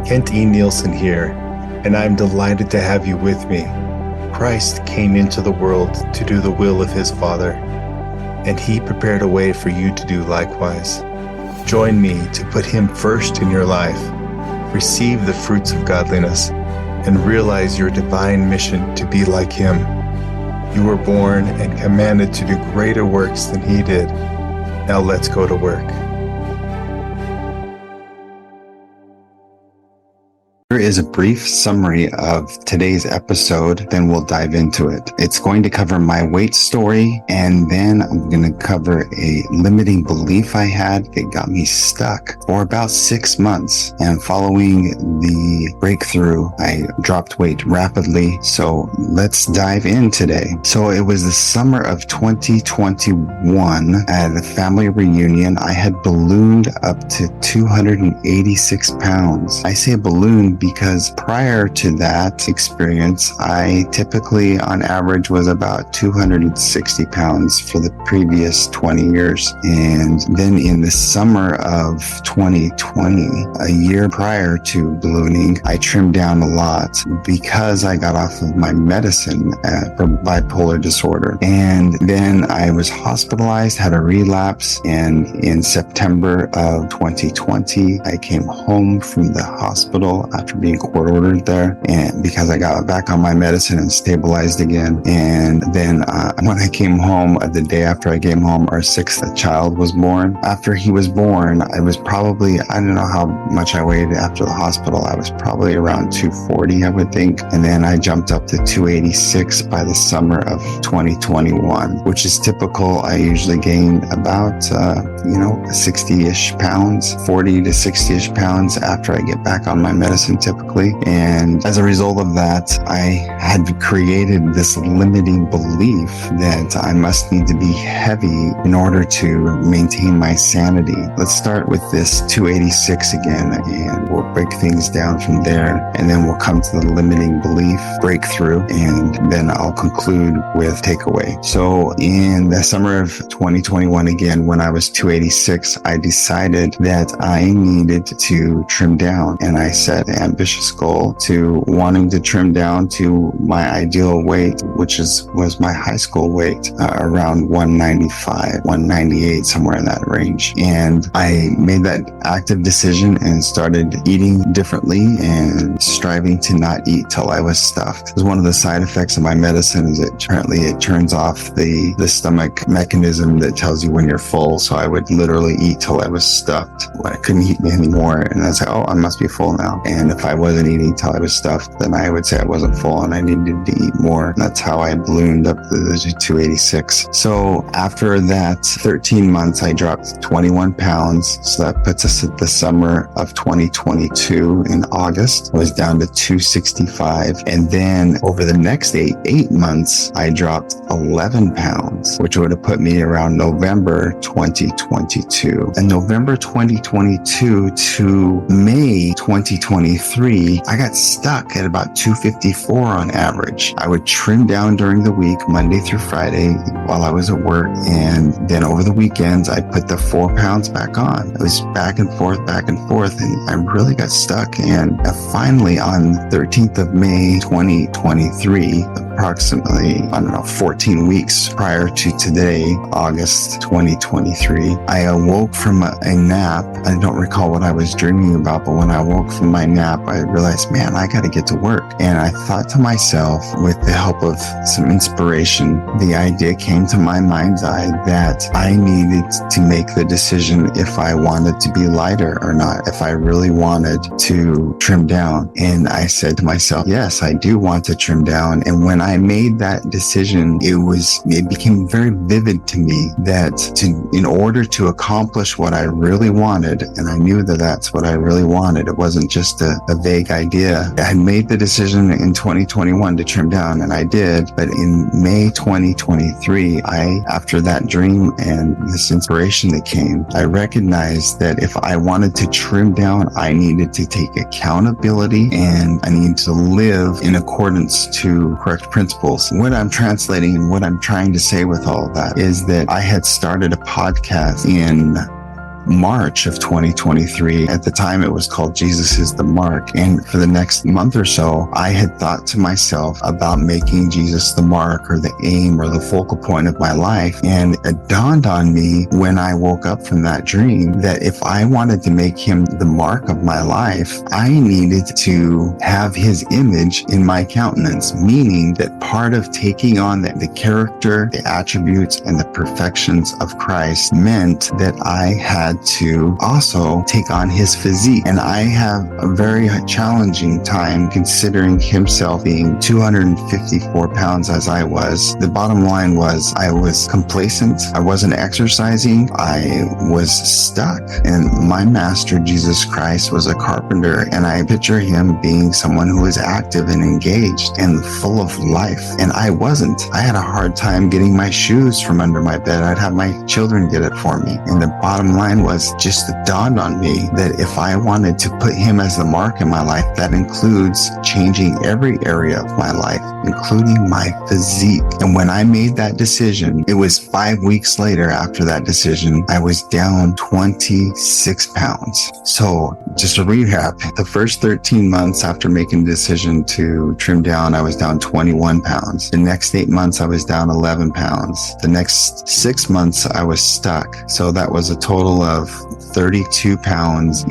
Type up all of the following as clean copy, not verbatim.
Kent E. Nielsen here, and I'm delighted to have you with me. Christ came into the world to do the will of his Father, and he prepared a way for you to do likewise. Join me to put him first in your life, receive the fruits of godliness, and realize your divine mission to be like him. You were born and commanded to do greater works than he did. Now let's go to work. Here is a brief summary of today's episode, then we'll dive into it. It's going to cover my weight story, and then I'm going to cover a limiting belief I had that got me stuck for about 6 months. And following the breakthrough, I dropped weight rapidly. So let's dive in today. So it was the summer of 2021 at a family reunion. I had ballooned up to 286 pounds. I say balloon because prior to that experience, I typically on average was about 260 pounds for the previous 20 years. And then in the summer of 2020, a year prior to ballooning, I trimmed down a lot because I got off of my medicine for bipolar disorder. And then I was hospitalized, had a relapse, and in September of 2020, I came home from the hospital after being court ordered there, and because I got back on my medicine and stabilized again. And then when I came home, the day after I came home, our sixth child was born. After he was born, I was probably, I don't know how much I weighed after the hospital. I was probably around 240, I would think. And then I jumped up to 286 by the summer of 2021, which is typical. I usually gain about, 60-ish pounds, 40 to 60-ish pounds after I get back on my medicine typically. And as a result of that, I had created this limiting belief that I must need to be heavy in order to maintain my sanity. Let's start with this 286 again, and we'll break things down from there. And then we'll come to the limiting belief breakthrough, and then I'll conclude with takeaway. So in the summer of 2021, again, when I was 286, I decided that I needed to trim down, and I set an ambitious goal to wanting to trim down to my ideal weight, which was my high school weight, around 195, 198, somewhere in that range. And I made that active decision and started eating differently and striving to not eat till I was stuffed. Because one of the side effects of my medicine is it turns off the stomach mechanism that tells you when you're full. So I would literally eat till I was stuffed. I couldn't eat anymore, and I'd say, oh, I must be full now. And if I wasn't eating till I was stuffed, then I would say I wasn't full and I needed to eat more. And that's how I ballooned up to the 286. So after that 13 months, I dropped 21 pounds. So that puts us at the summer of 2022 in August. I was down to 265. And then over the next eight months, I dropped 11 pounds, which would have put me around November 2022. And November 2022 to May 2023, I got stuck at about 254 on average. I would trim down during the week, Monday through Friday, while I was at work. And then over the weekends, I put the 4 pounds back on. It was back and forth, and I really got stuck. And finally, on 13th of May 2023, approximately, 14 weeks prior to today, August 2023, I awoke from a nap. I don't recall what I was dreaming about, but when I woke from my nap, I realized, man, I got to get to work. And I thought to myself, with the help of some inspiration, the idea came to my mind's eye that I needed to make the decision if I wanted to be lighter or not, if I really wanted to trim down. And I said to myself, yes, I do want to trim down. And when I made that decision, it became very vivid to me that in order to accomplish what I really wanted, and I knew that that's what I really wanted, it wasn't just a vague idea. I had made the decision in 2021 to trim down, and I did. But in May 2023, after that dream and this inspiration that came, I recognized that if I wanted to trim down, I needed to take accountability and I needed to live in accordance to correct principles. What I'm translating and what I'm trying to say with all of that is that I had started a podcast in March of 2023. At the time, it was called Jesus is the Mark. And for the next month or so, I had thought to myself about making Jesus the mark or the aim or the focal point of my life. And it dawned on me when I woke up from that dream that if I wanted to make him the mark of my life, I needed to have his image in my countenance, meaning that part of taking on the character, the attributes, and the perfections of Christ meant that I had to also take on his physique. And I have a very challenging time considering himself being 254 pounds as I was. The bottom line was I was complacent. I wasn't exercising. I was stuck. And my master, Jesus Christ, was a carpenter. And I picture him being someone who was active and engaged and full of life. And I wasn't. I had a hard time getting my shoes from under my bed. I'd have my children get it for me. And the bottom line was just it dawned on me that if I wanted to put him as the mark in my life, that includes changing every area of my life, including my physique. And when I made that decision, it was 5 weeks later after that decision, I was down 26 pounds. So just to recap, the first 13 months after making the decision to trim down, I was down 21 pounds. The next 8 months, I was down 11 pounds. The next 6 months, I was stuck. So that was a total of 32 pounds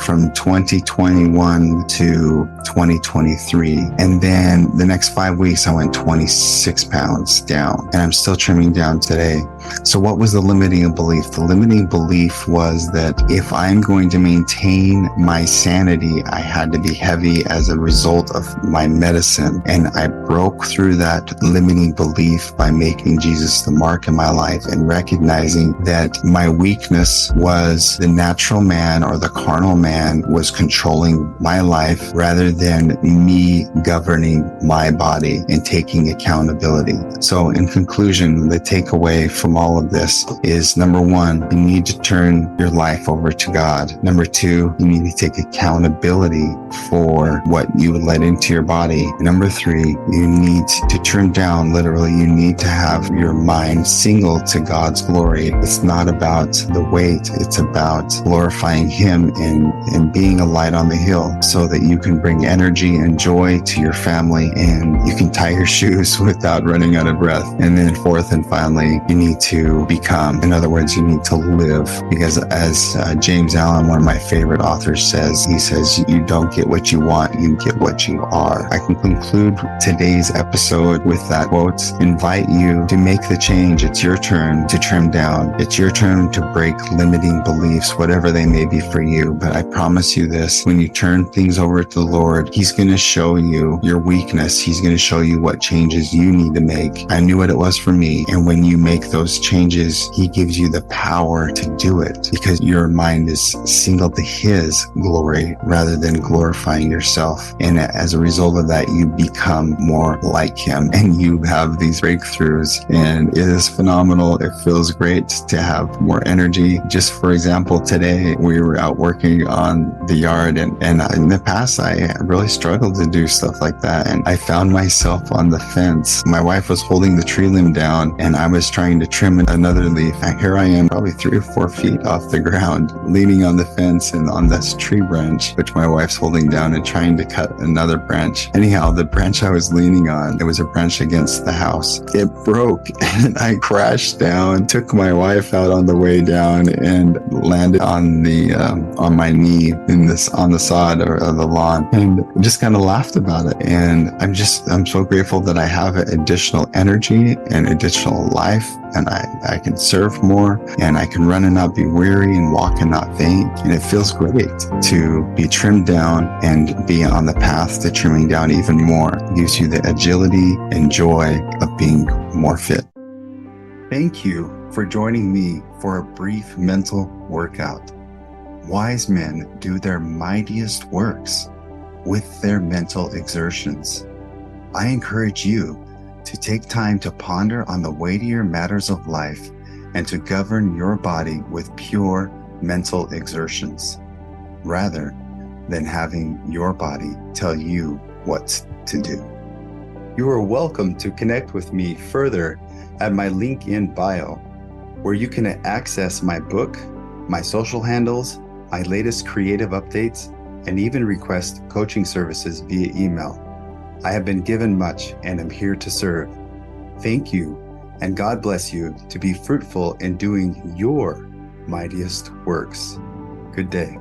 from 2021 to 2023. And then the next 5 weeks, I went 26 pounds down, and I'm still trimming down today. So what was the limiting belief? The limiting belief was that if I'm going to maintain my sanity, I had to be heavy as a result of my medicine. And I broke through that limiting belief by making Jesus the mark in my life and recognizing that my weakness was the natural man or the carnal man was controlling my life rather than me governing my body and taking accountability. So in conclusion, the takeaway from all of this is number one, you need to turn your life over to God. Number two, you need to take accountability for what you let into your body. Number three, you need to trim down, literally, you need to have your mind single to God's glory. It's not about the weight, it's about glorifying him and being a light on the hill so that you can bring energy and joy to your family and you can tie your shoes without running out of breath. And then fourth and finally, you need to become, in other words, you need to live, because as James Allen, one of my favorite authors, says, he says, you don't get what you want, you get what you are. I can conclude today's episode with that quote. Invite you to make the change. It's your turn to trim down. It's your turn to break limiting beliefs, whatever they may be for you. But I promise you this, when you turn things over to the Lord, he's going to show you your weakness. He's going to show you what changes you need to make. I knew what it was for me. And when you make those changes, he gives you the power to do it because your mind is single to his glory rather than glorifying yourself. And as a result of that, you become more like him and you have these breakthroughs, and it is phenomenal. It feels great to have more energy. Just for example, today we were out working on the yard, and in the past I really struggled to do stuff like that, and I found myself on the fence. My wife was holding the tree limb down and I was trying to trim another leaf, and here I am probably 3 or 4 feet off the ground leaning on the fence and on this tree branch which my wife's holding down and trying to cut another branch. Anyhow, the branch I was leaning on, it was a branch against the house. It broke and I crashed down, took my wife out on the way down and landed on the on my knee on the sod of the lawn, and just kind of laughed about it. And I'm so grateful that I have additional energy and additional life, and I can serve more, and I can run and not be weary and walk and not faint. And it feels great to be trimmed down and be on the path to trimming down even more. It gives you the agility and joy of being more fit. Thank you for joining me for a brief mental workout. Wise men do their mightiest works with their mental exertions. I encourage you to take time to ponder on the weightier matters of life and to govern your body with pure mental exertions, rather than having your body tell you what to do. You are welcome to connect with me further at my link in bio, where you can access my book, my social handles, my latest creative updates, and even request coaching services via email. I have been given much and am here to serve. Thank you, and God bless you to be fruitful in doing your mightiest works. Good day.